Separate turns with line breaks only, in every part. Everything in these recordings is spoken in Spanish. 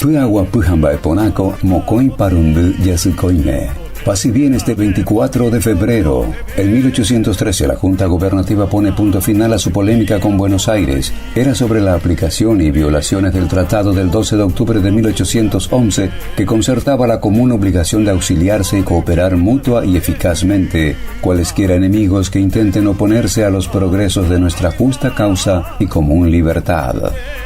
Puagua Pujamba Eponaco, Mocoy Parundu Yasucoime. Paz y bien este 24 de febrero. En 1813 la Junta Gubernativa pone punto final a su polémica con Buenos Aires. Era sobre la aplicación y violaciones del Tratado del 12 de octubre de 1811 que concertaba la común obligación de auxiliarse y cooperar mutua y eficazmente cualesquiera enemigos que intenten oponerse a los progresos de nuestra justa causa y común libertad.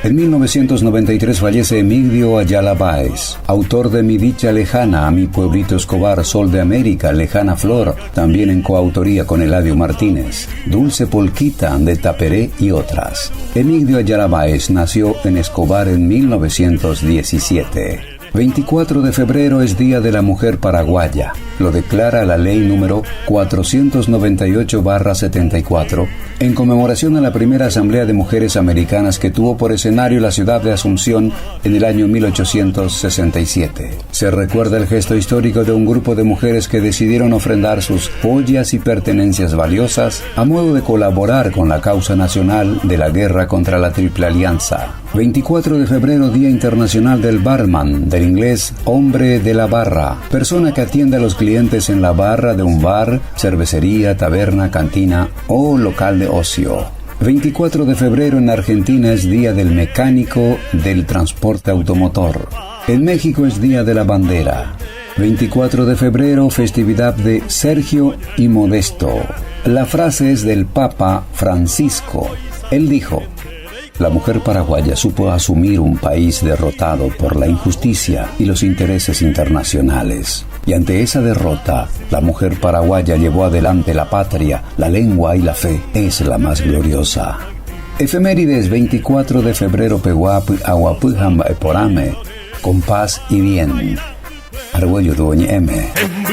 En 1993 fallece Emigdio Ayala Báez, autor de Mi dicha lejana a mi pueblito Escobar, Sol de América, Lejana Flor, también en coautoría con Eladio Martínez, Dulce Polquita de Taperé y otras. Emigdio Ayala Báez nació en Escobar en 1917. 24 de febrero es Día de la Mujer Paraguaya. Lo declara la ley número 498/74 en conmemoración a la primera Asamblea de Mujeres Americanas que tuvo por escenario la ciudad de Asunción en el año 1867. Se recuerda el gesto histórico de un grupo de mujeres que decidieron ofrendar sus joyas y pertenencias valiosas a modo de colaborar con la causa nacional de la guerra contra la Triple Alianza. 24 de febrero, Día Internacional del Barman, del inglés hombre de la barra, persona que atiende a los clientes en la barra de un bar, cervecería, taberna, cantina o local de ocio. 24 de febrero en Argentina es Día del Mecánico del Transporte Automotor. En México es Día de la Bandera. 24 de febrero, festividad de Sergio y Modesto. La frase es del Papa Francisco. Él dijo: la mujer paraguaya supo asumir un país derrotado por la injusticia y los intereses internacionales. Y ante esa derrota, la mujer paraguaya llevó adelante la patria, la lengua y la fe. Es la más gloriosa. Efemérides 24 de febrero, Peguapu, Aguapujamba, Eporame, con paz y bien. Argüello Duoña M. En